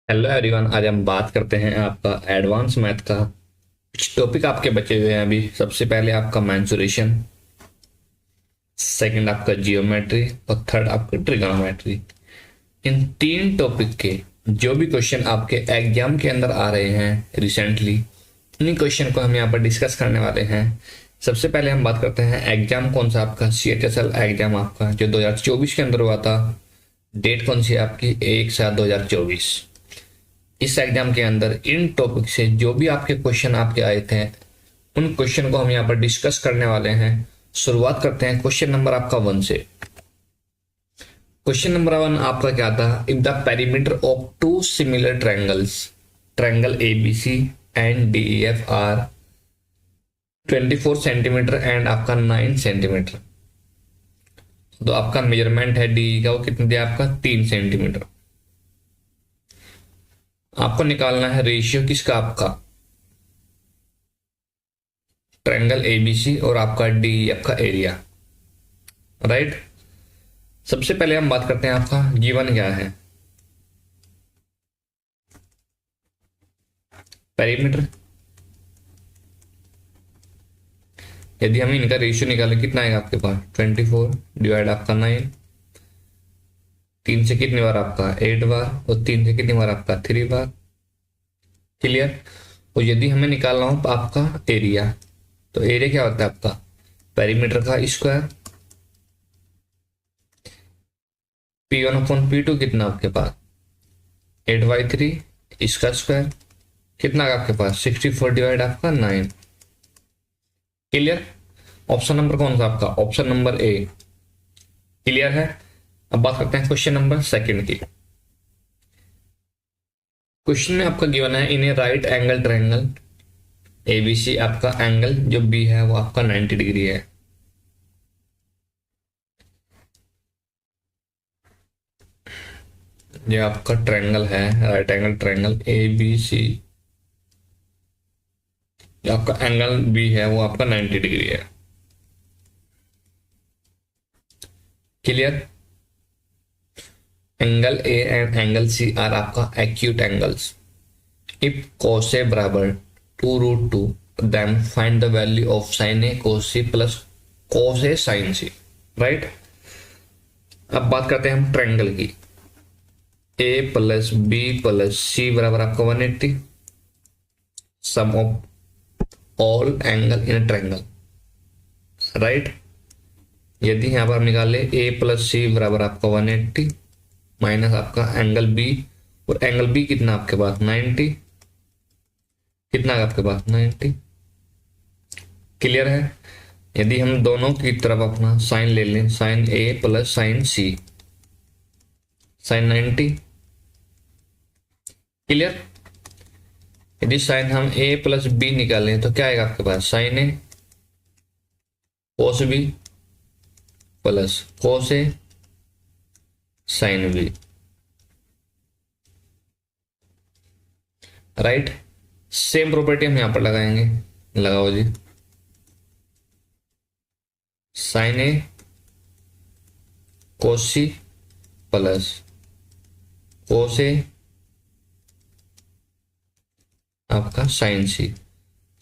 Hello everyone. आज हम बात करते हैं आपका एडवांस मैथ का। कुछ टॉपिक आपके बचे हुए हैं अभी। सबसे पहले आपका मेंसुरेशन, सेकंड आपका जियोमेट्री और थर्ड आपका ट्रिग्नोमेट्री। इन तीन टॉपिक के जो भी क्वेश्चन आपके एग्जाम के अंदर आ रहे हैं रिसेंटली, उन्हीं क्वेश्चन को हम यहाँ पर डिस्कस करने वाले हैं। सबसे पहले हम बात करते हैं एग्जाम कौन सा आपका CHSL एग्जाम आपका जो 2024 के अंदर हुआ था। डेट कौन सी है आपकी? 1/7/2024। इस एग्जाम के अंदर इन टॉपिक से जो भी आपके क्वेश्चन आपके आए थे, उन क्वेश्चन को हम यहाँ पर डिस्कस करने वाले हैं। शुरुआत करते हैं क्वेश्चन नंबर आपका 1 से। क्वेश्चन नंबर 1 आपका क्या था? If the perimeter of two similar triangles, triangle ABC and DEF are 24 centimetre and आपका 9 सेंटीमीटर, तो आपका मेजरमेंट है DE का, वो कितना दिया आपका? 3 सेंटीमीटर। आपको निकालना है रेशियो किसका? आपका ट्रायंगल ABC और आपका DEF का एरिया, राइट। सबसे पहले हम बात करते हैं आपका गिवन क्या है। पेरीमीटर, यदि हम इनका रेशियो निकालें कितना आएगा आपके पास? 24 डिवाइड आपका 9, 3 से कितनी बार आपका? 8 बार, और 3 से कितनी बार आपका? 3 बार। क्लियर। और यदि हमें निकालना हो आपका एरिया, तो एरिया क्या होता है आपका? पेरीमीटर का स्क्वायर, P1/P2 कितना आपके पास? 8/3, इसका स्क्वायर कितना आपके पास? 64 डिवाइड आपका 9। क्लियर। ऑप्शन नंबर कौन सा आपका? Option number A. क्लियर है। अब बात करते हैं क्वेश्चन नंबर सेकंड की। क्वेश्चन में आपका गिवन है इन ए राइट एंगल ट्रायंगल ABC, आपका एंगल जो बी है वो आपका 90 डिग्री है। जो आपका ट्रायंगल है, राइट एंगल ट्रायंगल ABC, जो आपका एंगल बी है वो आपका 90 डिग्री है। Clear. Angle A and angle C are आपका acute angles. If cos A बराबर 2√2, then find the value of sin A cos C plus cos A sin C, right. अब बात करते हैं हम ट्रायंगल की। A plus B plus C बराबर आपका 180, sum of all angle in triangle, right. यदि यहां पर हम निकाले A प्लस C बराबर आपका 180 माइनस आपका एंगल B, और एंगल B कितना आपके पास? 90। कितना है आपके पास? 90। क्लियर है। यदि हम दोनों की तरफ अपना साइन ले लें, sine A plus sine C, sine 90। Clear. यदि साइन हम A प्लस B निकालें तो क्या आएगा आपके पास? Sine A cos B plus cos A sine B, right. Same property हम यहां पर लगाएंगे। लगाओ जी। Sine A cos C plus cos A आपका साइन C।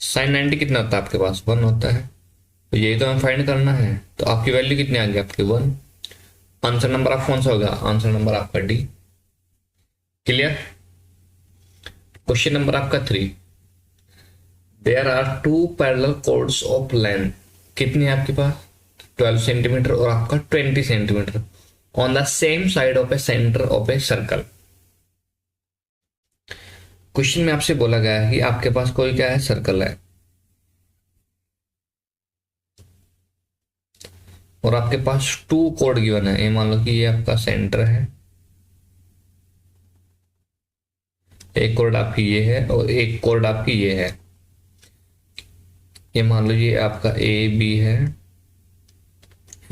साइन 90 कितना होता है आपके पास? 1 होता है। तो यही तो हमें फाइंड करना है। तो आपकी वैल्यू कितनी आ गई आपकी? 1। आंसर नंबर आप कौन सा होगा? आंसर नंबर आपका D। क्लियर। क्वेश्चन नंबर आपका 3। There are two parallel chords of length, कितनी है आपके पास? 12 सेंटीमीटर और आपका 20 centimetre on the same side of a centre of a circle. Question में आपसे बोला गया है कि आपके पास कोई क्या है? सर्कल है, और आपके पास टू कोड गिवन है। ये मान लो कि ये आपका सेंटर है, एक कोड आपकी ये है और एक कोड आपकी ये है। ये मान लो ये आपका AB है,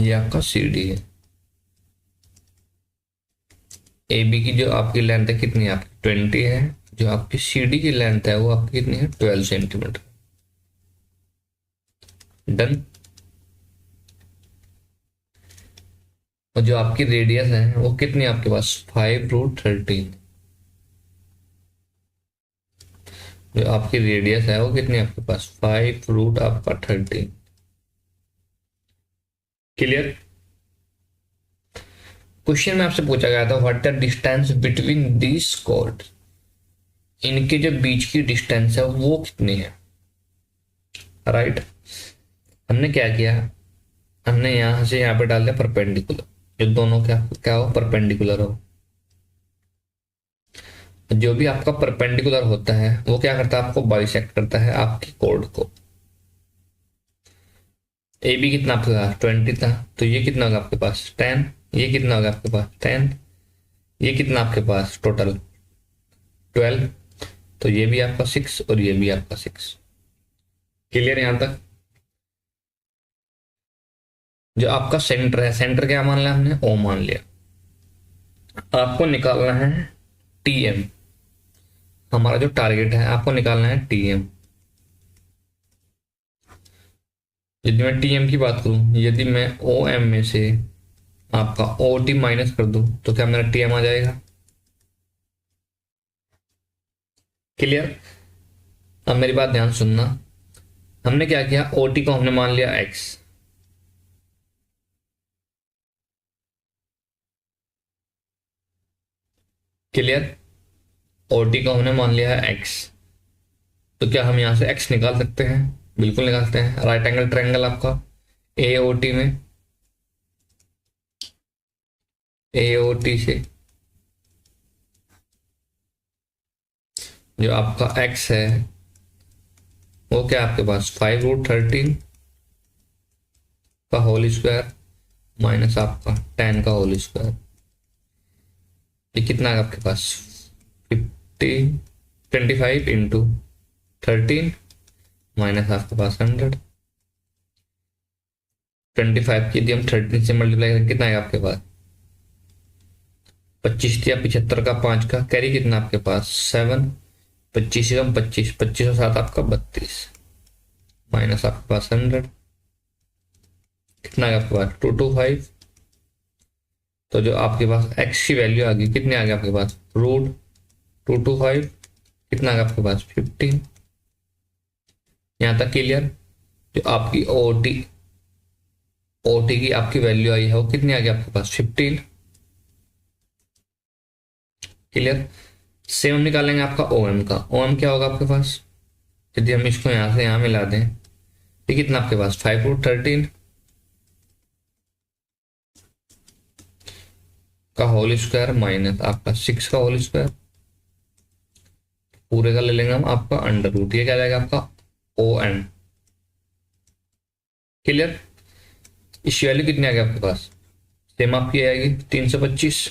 ये आपका CD है। AB की जो आपकी लेंथ है कितनी है आपकी? 20 है। जो आपकी CD की लेंथ है वो आपकी कितनी है? 12 सेंटीमीटर। डन। और जो आपकी रेडियस है वो कितनी है आपके पास? 5√13। जो आपकी रेडियस है वो कितनी है आपके पास, 5 रूट आपका 13। क्लियर। क्वेश्चन में आपसे पूछा गया था what the distance between this cord, इनके जो बीच की डिस्टेंस है वो कितनी है। राइट। हमने क्या किया, हमने यहां से यहां पे डाल दिया परपेंडिकुलर, जो दोनों क्या क्या हो, परपेंडिकुलर हो। जो भी आपका परपेंडिकुलर होता है वो क्या करता है, आपको बाइसेक्ट करता है आपकी कॉर्ड को। ए बी कितना आपके पास 20 था, तो ये कितना होगा आपके पास 10, ये कितना होगा आपके पास 10, ये कितना आपके पास टोटल 12, तो ये भी आपका 6 और ये भी आपका 6। क्लियर यहां तक। जो आपका सेंटर है, सेंटर क्या मान लिया हमने, ओ मान लिया। आपको निकालना है टीएम, हमारा जो टारगेट है आपको निकालना है टीएम। यदि मैं टीएम की बात करूं, यदि मैं ओ एम में से आपका ओ टी माइनस कर दूं तो क्या मेरा टीएम आ जाएगा। क्लियर। अब मेरी बात ध्यान सुनना, हमने क्या किया, ओ टी को हमने मान लिया एक्स, क्लियर। ओ टी को हमने मान लिया है एक्स, तो क्या हम यहां से एक्स निकाल सकते हैं, बिल्कुल निकाल सकते हैं। राइट एंगल ट्रायंगल आपका ए ओ टी में, ए ओ टी से जो आपका x है वो क्या आपके पास 5 रूट 13 का होल स्क्वायर माइनस आपका 10 का होल स्क्वायर, ये कितना है आपके पास 50 25 इंटू 13 माइनस आपके पास 100। 25 की यदि हम 13 से मल्टीप्लाई करें कितना है आपके पास 25 या 75 का 5 का कैरी कितना आपके पास 7, 25 से कम 25, 25 और 7 आपका 32 माइनस आपके पास 100, कितना है आपके पास 225। तो जो आपके पास x की वैल्यू आ गई कितनी आ गई आपके पास रूट 225, कितना आ गया आपके पास 15। यहां तक क्लियर। जो आपकी ओटी की आपकी वैल्यू आई है वो कितनी आ गई आपके पास 15। क्लियर। सेम हम निकालेंगे आपका ओएम का, ओएम क्या होगा आपके पास, यदि हम इसको यहां से यहां मिला दें ये कितना आपके पास 5 रूट 13 का होल स्क्वायर माइनस आपका 6 का होल स्क्वायर, पूरे का ले लेंगे हम आपका अंडर रूट, ये क्या जाएगा आपका ओ एम। क्लियर। इस वैल्यू कितनी आ गई आपके पास, सेम आपकी आएगी 325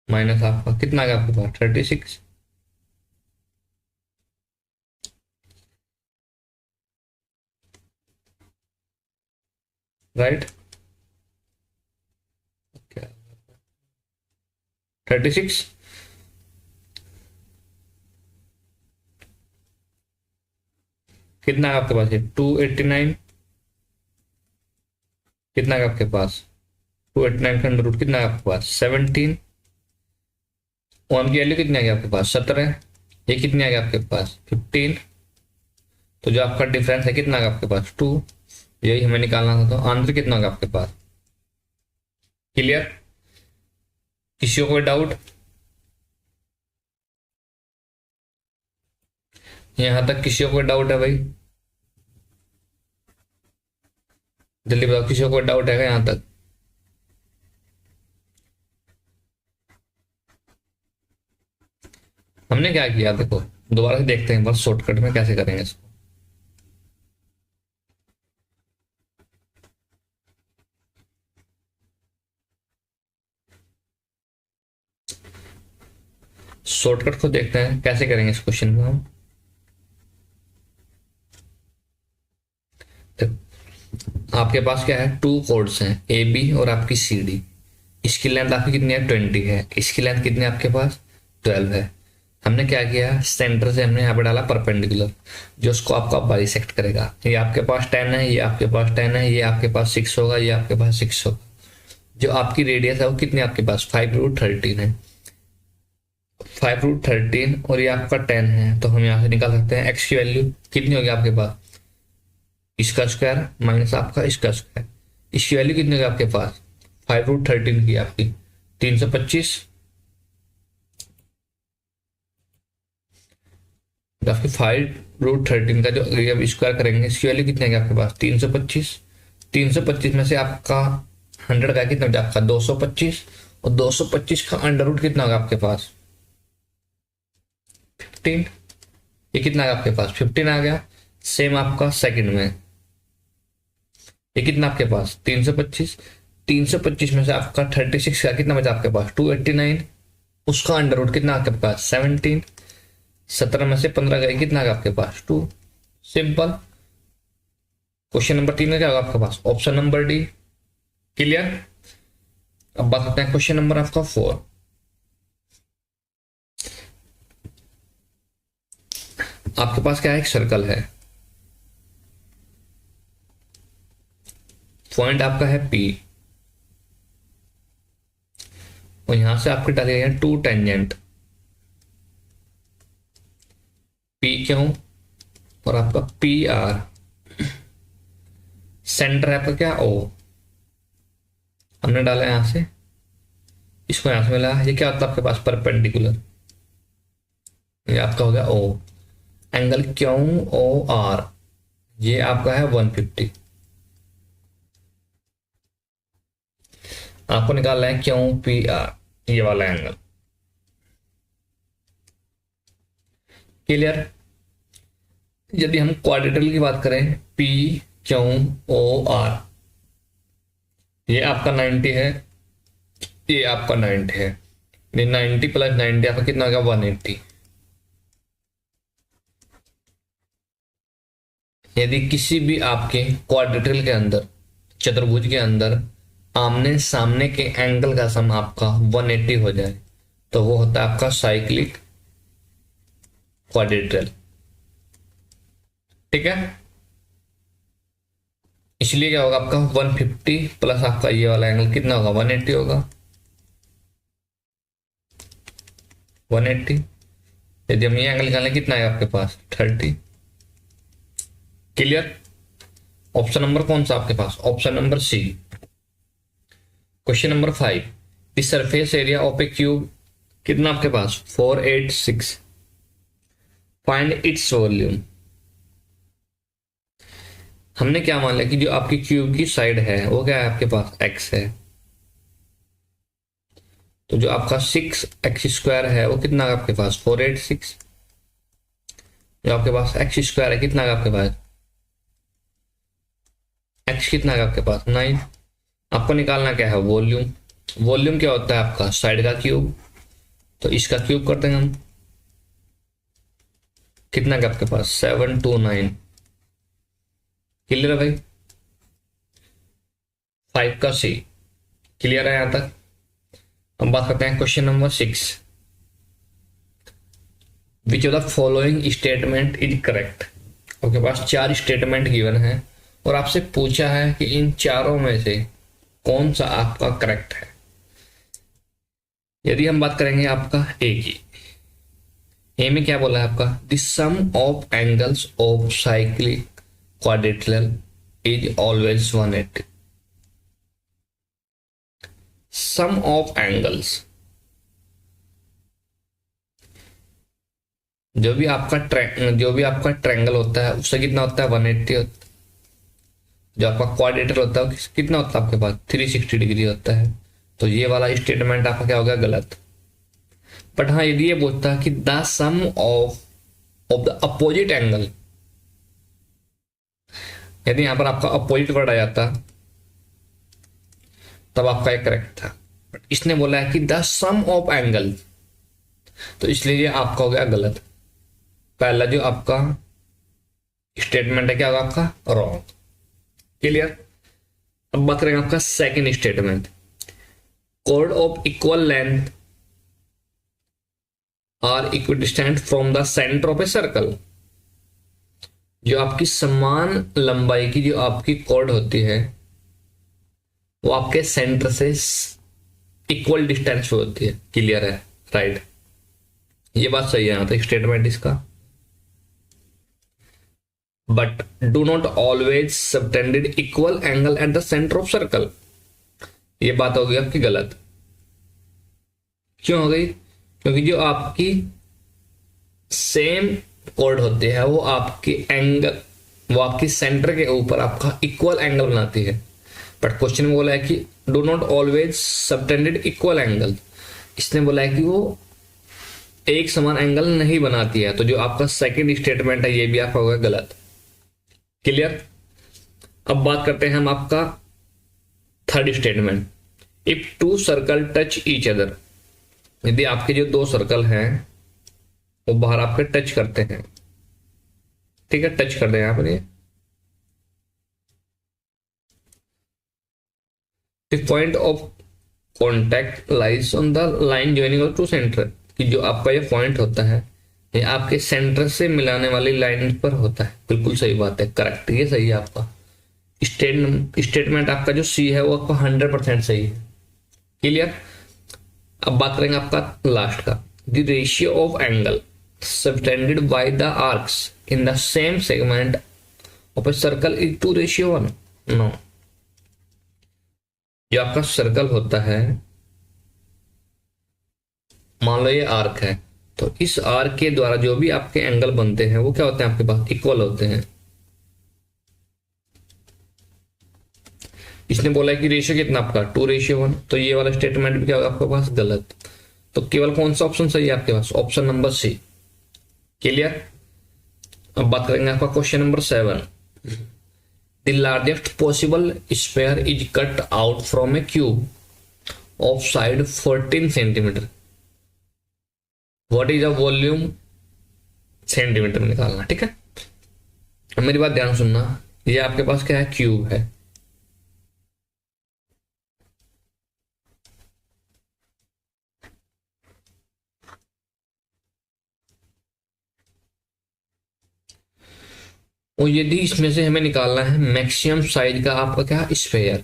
माइनस आपका कितना आ गया आपके पास 36। राइट। 36 कितना है आपके पास, 289, कितना है आपके पास 289 का अंडर रूट कितना है आपके पास 17, ओम की वैल्यू कितनी आ गई आपके पास 17, ये कितनी आ गई आपके पास 15, तो जो आपका डिफरेंस है कितना आ गया आपके पास 2, यही हमें निकालना था। तो आंसर कितना होगा आपके पास। क्लियर। किसी को कोई डाउट, यहां तक किसी को कोई डाउट है भाई, जल्दी बताओ किसी को कोई डाउट है यहां तक। हमने क्या किया देखो, दोबारा से देखते हैं बस शॉर्टकट में कैसे करेंगे इसको। शॉर्टकट को देखते हैं कैसे करेंगे इस क्वेश्चन को हम। आपके पास क्या है, टू कोड्स हैं ए बी और आपकी सी डी, इसकी लेंथ आपकी कितनी है 20 है, इसकी लेंथ कितनी है आपके पास 12 है। हमने क्या किया, सेंटर से हमने यहाँ पे डाला परपेंडिकुलर जो उसको आपका बाइसेक्ट करेगा। ये आपके पास 10 है, ये आपके पास 10 है, ये आपके पास 6 होगा, ये आपके पास 6 होगा। जो आपकी रेडियस है वो कितनी आपके पास 5 रूट 13 है। 5√13 और ये आपका 10 है, तो हम यहाँ से निकाल सकते हैं x की वैल्यू कितनी होगी आपके पास, इसका स्क्वायर माइनस आपका इसका स्क्वायर। इसकी वैल्यू कितनी होगी आपके पास, 5√13 की आपकी 325, आपके 5√13 का जो अब स्क्वायर करेंगे इसकी वैल्यू कितनी है आपके पास 325। 325 में से आपका 100 का कितना आपका 225, और 225 का अंडर रूट कितना होगा आपके पास 15। ये कितना है आपके पास 15 आ गया। सेम आपका सेकंड में ये कितना आपके पास 325, 325 में से आपका 36 का कितना बचा आपके पास 289, उसका अंडर रूट कितना आपके पास 17। 17 में से 15 गए कितना है आपके पास 2। सिंपल। क्वेश्चन नंबर 3 में क्या होगा आपके पास ऑप्शन नंबर डी। क्लियर। अब बात करते हैं क्वेश्चन नंबर आपका 4। आपके पास क्या है, एक सर्कल है, पॉइंट आपका है P, और यहां से आपके डाले गए 2 टेंजेंट PQ और आपका PR। सेंटर है आपका क्या O, हमने डाला यहां से, इसको यहां से मिला, ये क्या होता है आपके पास परपेंडिकुलर, ये आपका हो गया O। एंगल QOR ये आपका है 150। आपको निकालना है QPR ये वाला एंगल। क्लियर। यदि हम क्वाड्रेटरल की बात करें PQOR, ये आपका 90 है, ये आपका 90 है, 90 + 90 आपका कितना होगा 180। यदि किसी भी आपके क्वाड्रेटरल के अंदर, चतुर्भुज के अंदर आमने सामने के एंगल का सम आपका 180 हो जाए तो वो होता है आपका साइक्लिक क्वाड्रेटरल। ठीक है। इसलिए क्या होगा आपका 150 प्लस आपका ये वाला एंगल कितना होगा 180 होगा, 180। यदि हम ये एंगल निकालें कितना है आपके पास 30। क्लियर। ऑप्शन नंबर कौन सा आपके पास, option number C. Question number 5। The surface area of a cube कितना आपके पास 486। Find its volume. हमने क्या मान लिया कि जो आपकी क्यूब की साइड है वो क्या है आपके पास x है, तो जो आपका 6x² है वो कितना है आपके पास 486। जो आपके पास x² है कितना है आपके पास x कितना है आपके पास 9। आपको निकालना क्या है वॉल्यूम। वॉल्यूम क्या होता है आपका साइड का क्यूब, तो इसका क्यूब करते हैं हम, कितना का आपके पास 729। क्लियर है भाई। 5 का C। क्लियर है यहां तक। हम बात करते हैं question number 6। Which of the following statement is correct. आपके पास 4 स्टेटमेंट गिवन है और आपसे पूछा है कि इन चारों में से कौन सा आपका करेक्ट है। यदि हम बात करेंगे आपका ए की, ए में क्या बोला है आपका the sum of angles of cyclic quadrilateral is always 180। Sum of angles, जो भी आपका ट्रायंगल होता है उससे कितना होता है 180 होता है। जो आपका क्वाड्रेटर होता है कितना होता है आपके पास 360 डिग्री होता है। तो ये वाला स्टेटमेंट आपका क्या होगा गलत। बट हाँ यदि ये बोलता है कि the sum of the opposite angle, यदि यहां पर आपका अपोजिट वर्ड आ जाता तब आपका एक करेक्ट था, बट इसने बोला है कि द सम ऑफ एंगल, तो इसलिए ये आपका हो गया गलत। पहला जो आपका स्टेटमेंट है क्या होगा आपका रॉन्ग। क्लियर। अब बात करेंगे आपका second statement. chord of equal length are equidistant from the center of a circle। जो आपकी समान लंबाई की जो आपकी कॉर्ड होती है वो आपके सेंटर से इक्वल डिस्टेंस पे होती है। क्लियर है, राइट। ये बात सही है यहाँ तक स्टेटमेंट इसका। But do not always subtended equal angle at the centre of circle, ये बात होगी आपकी गलत। क्यों हो गई? क्योंकि जो आपकी सेम कॉर्ड होती है वो आपकी एंगल, वो आपकी सेंटर के ऊपर आपका इक्वल एंगल बनाती है। बट क्वेश्चन में बोला है कि do not always subtended equal angle, इसने बोला है कि वो एक समान एंगल नहीं बनाती है। तो जो आपका सेकंड स्टेटमेंट है ये भी आपका होगा गलत। क्लियर? अब बात करते हैं हम आपका third statement. If two circle touch each other, यदि आपके जो दो सर्कल हैं वो बाहर आपके टच करते हैं, ठीक है, टच कर दें यहां पर, ये the point of contact lies on the line joining two centre, कि जो आपका ये पॉइंट होता है ये आपके सेंटर से मिलाने वाली लाइन पर होता है। बिल्कुल सही बात है, करेक्ट, ये सही है आपका स्टेटमेंट। आपका जो सी है वो आपका 100% सही है। क्लियर? अब बात करेंगे आपका लास्ट का, the ratio of angle subtended by the arcs in the same segment of a circle is 2:1। No, जो आपका सर्कल होता है, मान लो ये आर्क है, तो इस आर्क के द्वारा जो भी आपके एंगल बनते हैं वो क्या होते हैं आपके पास? इक्वल होते हैं। इसने बोला है कि रेशियो कितना आपका 2:1, तो ये वाला स्टेटमेंट भी क्या होगा आपके पास? गलत। तो केवल कौन सा ऑप्शन सही है आपके पास? Option number C. क्लियर? अब बात करेंगे आपका question number 7। The largest possible sphere is cut out from a cube of side 14 centimetre, what is a volume? Centimetre में निकालना, ठीक है। अब मेरी बात ध्यान सुनना, ये आपके पास क्या है? क्यूब है। और यदि इसमें से हमें निकालना है मैक्सिमम साइज का आपका क्या? स्फेयर।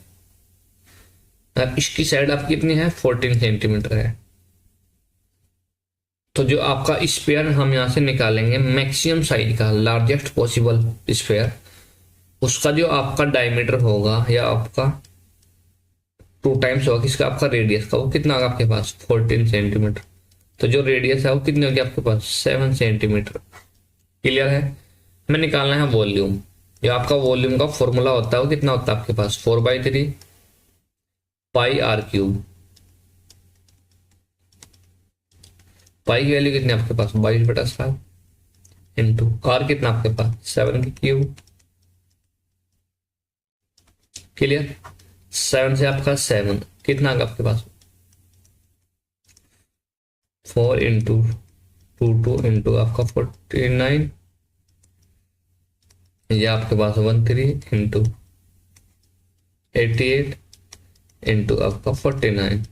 इसकी साइड आपकी कितनी है? 14 सेंटीमीटर है। तो जो आपका स्फेयर हम यहां से निकालेंगे मैक्सिमम साइज का, लार्जेस्ट पॉसिबल स्फेयर, उसका जो आपका डायमीटर होगा या आपका 2 टाइम्स होगा किसका? आपका रेडियस का। वो कितना होगा आपके पास? 14 सेंटीमीटर। तो जो रेडियस है वो कितनी होगी आपके पास? 7 सेंटीमीटर। क्लियर है? हमें निकालना है वॉल्यूम। जो आपका वॉल्यूम का फॉर्मूला होता है वो कितना होता है आपके पास? 4/3 पाई आर क्यूब। पाई की वैल्यू कितनी आपके पास? 22/7 इंटू आर कितना आपके पास? 7 की क्यूब। क्लियर? 7 से आपका 7 कितना आएगा आपके पास? 4 इंटू 2 इंटू आपका 49, ये आपके पास 13 इंटू 88 इंटू आपका 49।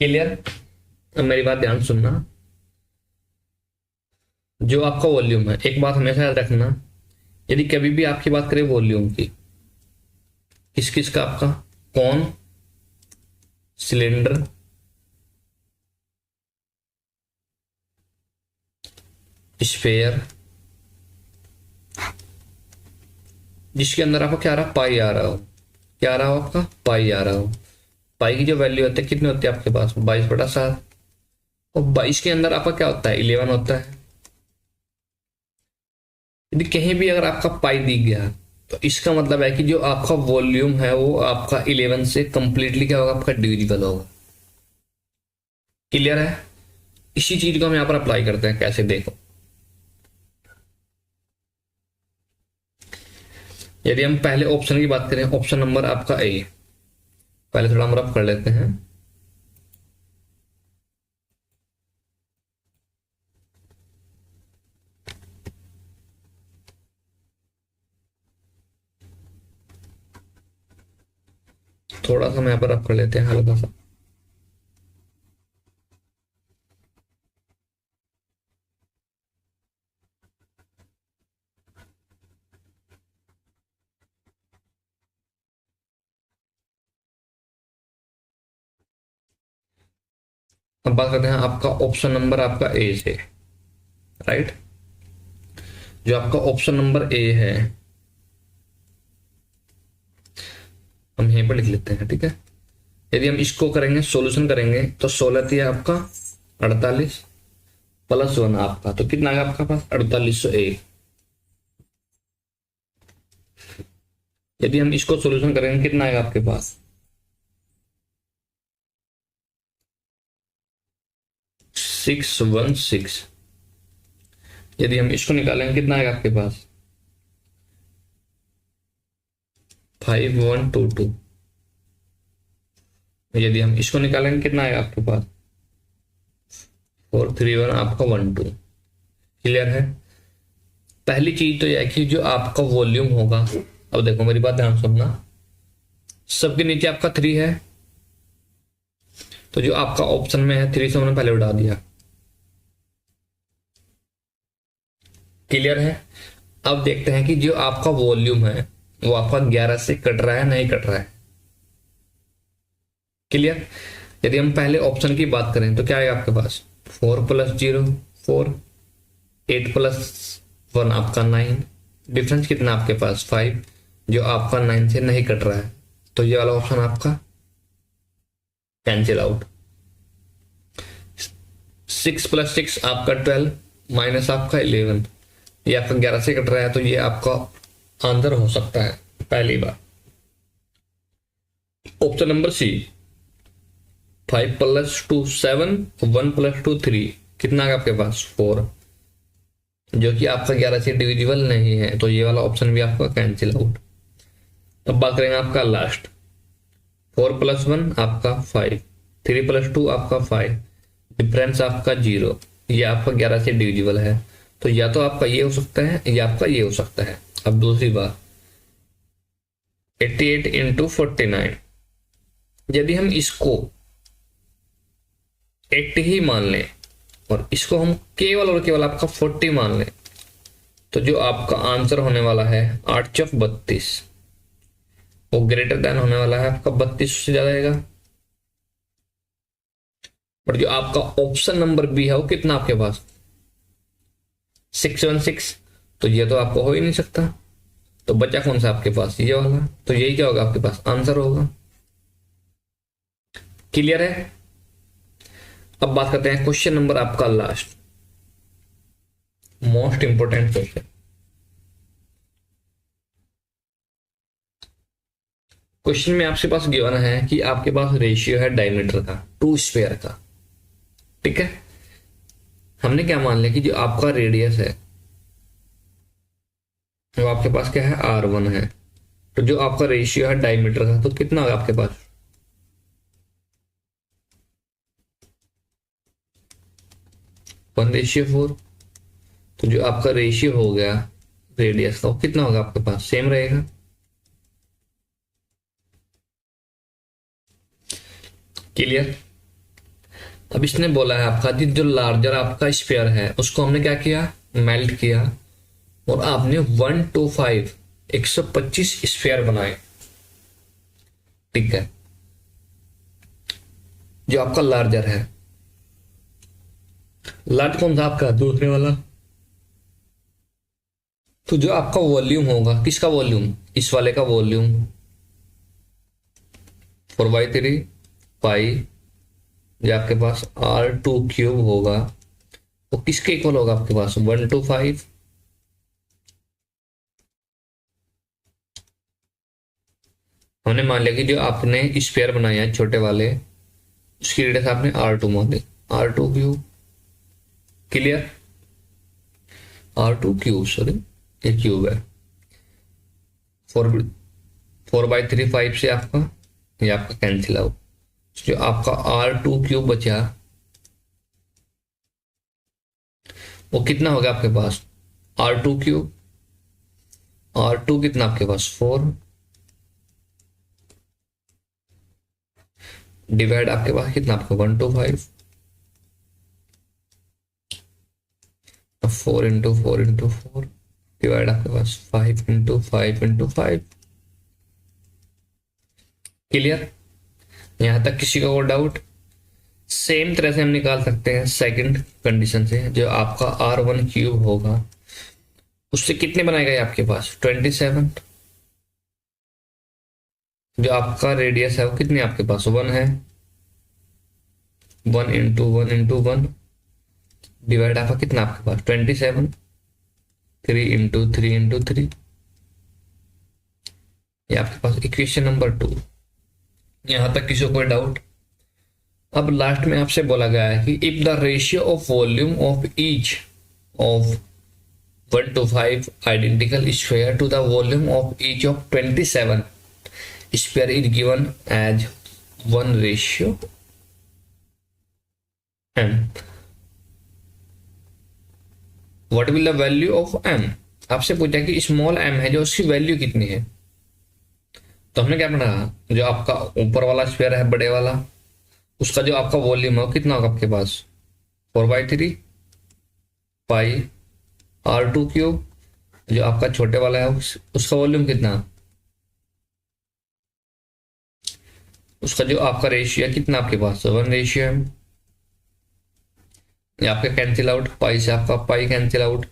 क्लियर? अब मेरी बात ध्यान सुनना, जो आपका वॉल्यूम है, एक बात हमेशा याद रखना, यदि कभी भी आपकी बात करें वॉल्यूम की, किस किस का? आपका कौन, सिलेंडर, स्फेयर, जिसके अंदर आपका क्या आ रहा? पाई आ रहा हो। क्या आ रहा हो आपका? पाई आ रहा हो। पाई की जो वैल्यू होती है कितनी होती है आपके पास? 22/7। और 22 के अंदर आपका क्या होता है? 11 होता है। यदि कहीं भी अगर आपका पाई दी गया तो इसका मतलब है कि जो आपका वॉल्यूम है वो आपका 11 से कंप्लीटली क्या होगा? आपका डिविजिबल होगा। क्लियर है? इसी चीज को हम यहां पर अप्लाई करते हैं। कैसे? देखो, यदि हम पहले ऑप्शन की बात करें, ऑप्शन नंबर आपका ए, पहले थोड़ा हम रफ कर लेते हैं। थोड़ा सा हम यहां पर रफ कर लेते हैं हल्का सा। अब बात करते हैं आपका ऑप्शन नंबर आपका ए से, राइट। जो आपका ऑप्शन नंबर ए है हम यहीं पर लिख लेते हैं, ठीक है। यदि हम इसको करेंगे, सॉल्यूशन करेंगे, तो 16 थी आपका 48 प्लस 1 आपका, तो कितना आएगा आपका पास 4801। यदि हम इसको सॉल्यूशन करेंगे कितना आएगा आपके पास 616। यदि हम इसको निकालेंगे कितना आएगा आपके पास 5122। यदि हम इसको निकालेंगे कितना आएगा आपके पास 431 आपका 12। क्लियर है। पहली चीज तो यह कि जो आपका वॉल्यूम होगा, अब देखो मेरी बात ध्यान सुनना, सबके नीचे आपका 3 है, तो जो आपका ऑप्शन में है 3 से हमने पहले उठा दिया। क्लियर है। अब देखते हैं कि जो आपका वॉल्यूम है वो आपका 11 से कट रहा है नहीं कट रहा है। क्लियर। यदि हम पहले ऑप्शन की बात करें तो क्या आएगा आपके पास 4 + 0 4, 8 + 1 आपका 9, डिफरेंस कितना आपके पास 5, जो आपका 9 से नहीं कट रहा है, तो ये वाला ऑप्शन आपका कैंसिल आउट। 6 + 6 आपका 12 माइनस आपका 11, ये आपका 11 से कट रहा है, तो ये आपका आंसर हो सकता है पहली बार ऑप्शन नंबर सी। 5 + 2 7, 1 + 2 3, कितना है आपके पास 4, जो कि आपका 11 से डिविजिबल नहीं है, तो ये वाला ऑप्शन भी आपका कैंसिल आउट। अब बात करेंगे आपका लास्ट, 4 + 1 आपका 5, 3 + 2 आपका 5, डिफरेंस आपका 0, ये आपका 11 से डिविजिबल है, तो या तो आपका ये हो सकता है या आपका ये हो सकता है। अब दूसरी बात 88 × 49, यदि हम इसको 80 ही मान लें और इसको हम केवल और केवल आपका 40 मान लें, तो जो आपका आंसर होने वाला है 8 × 32, वो ग्रेटर देन होने वाला है आपका 32 से ज्यादा आएगा। और जो आपका ऑप्शन नंबर बी है वो कितना आपके पास 616, तो ये तो आपको हो ही नहीं सकता, तो बचा कौन सा आपके पास ये वाला, तो यही क्या होगा आपके पास आंसर होगा। क्लियर है। अब बात करते हैं क्वेश्चन नंबर आपका last, most important question. Question में आपके पास गिवन है कि आपके पास रेशियो है डायमीटर का 2 स्फीयर का, ठीक है। हमने क्या मान लिया कि जो आपका रेडियस है वो आपके पास क्या है R1 है, तो जो आपका रेशियो है डायमीटर का तो कितना होगा आपके पास 1:4, तो जो आपका रेशियो हो गया रेडियस का वो कितना होगा आपके पास सेम रहेगा। क्लियर। अब इसने बोला है आपका जो लार्जर आपका स्फीयर है उसको हमने क्या किया मेल्ट किया और आपने 1 to 5 125 स्फीयर बनाए, ठीक है। जो आपका लार्जर है, लार्ज कौन सा आपका दूसरे वाला, तो जो आपका वॉल्यूम होगा किसका वॉल्यूम इस वाले का वॉल्यूम 4/3 पाई, जो आपके पास R2³ होगा वो किसके इक्वल होगा आपके पास 1 to 5। हमने मान लिया कि जो आपने स्फीयर बनाया है छोटे वाले उसकी रेडियस आपने R2 मान ली, R2³। क्लियर। R2³ सॉरी ये क्यूब है, 4/3 5 से आपका ये आपका कैंसिल आउट, जो आपका R2³ बचा वो कितना होगा आपके पास R2³, R2 कितना आपके पास 4 डिवाइड आपके पास कितना आपका 1 to 5, 4 × 4 × 4 डिवाइड आपके पास 5 × 5 × 5। क्लियर। यहां तक किसी का और डाउट। सेम तरह से हम निकाल सकते हैं सेकंड कंडीशन से, जो आपका R1³ होगा उससे कितने बनाएगा ये आपके पास 27। जो आपका रेडियस है वो कितने आपके पास 1 है, 1 इंटू 1 इंटू 1 डिवाइड आपका कितना आपके पास 27, 3 इंटू 3 इंटू 3, ये आपके पास इक्वेशन नंबर 2। यहां तक किसी को कोई डाउट? अब लास्ट में आपसे बोला गया है कि if the ratio of volume of each of 1 to 5 identical sphere to the volume of each of 27 sphere is given as 1:m. What will the value of m? आपसे पूछा कि स्मॉल m है जो उसकी वैल्यू कितनी है। तो हमने क्या पढ़ा, जो आपका ऊपर वाला स्फीयर है बड़े वाला, उसका जो आपका वॉल्यूम है वो कितना होगा आपके पास 4/3 पाई R2³। जो आपका छोटे वाला है उसका वॉल्यूम कितना, उसका जो आपका रेशियो है कितना आपके पास 1 रेशियो है। ये आपके कैंसिल आउट, पाई से आपका पाई कैंसिल आउट,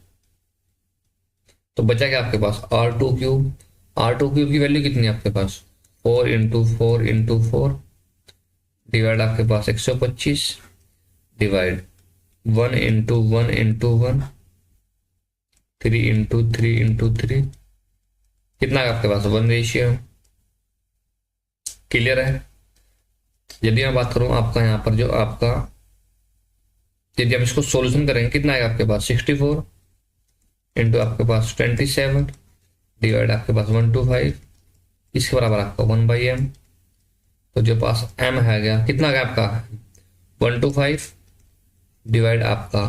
तो बचा क्या आपके पास R2³ R2³ की वैल्यू कितनी है आपके पास 4 इंटू 4 इंटू 4 डिवाइड आपके पास 125 divide 1 into 1 into 1 3 into 3 into 3, कितना है आपके पास 1 रेशियो। क्लियर है? यदि मैं बात करूं आपका यहाँ पर जो आपका, यदि हम इसको सॉल्यूशन करेंगे कितना आएगा आपके पास 64 इंटू आपके पास 27 डिवाइड आपके पास 125, इसके बराबर आपका 1/m। तो जो पास m है गया कितना गया आपका 125 डिवाइड आपका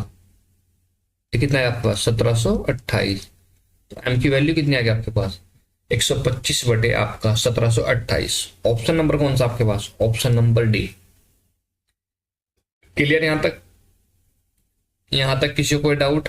ये कितना है आपके पास 1728। तो m की वैल्यू कितनी आ गई आपके पास 125 बटे आपका 1728। ऑप्शन नंबर कौन सा आपके पास, ऑप्शन नंबर डी। क्लियर? यहां तक किसी को कोई डाउट?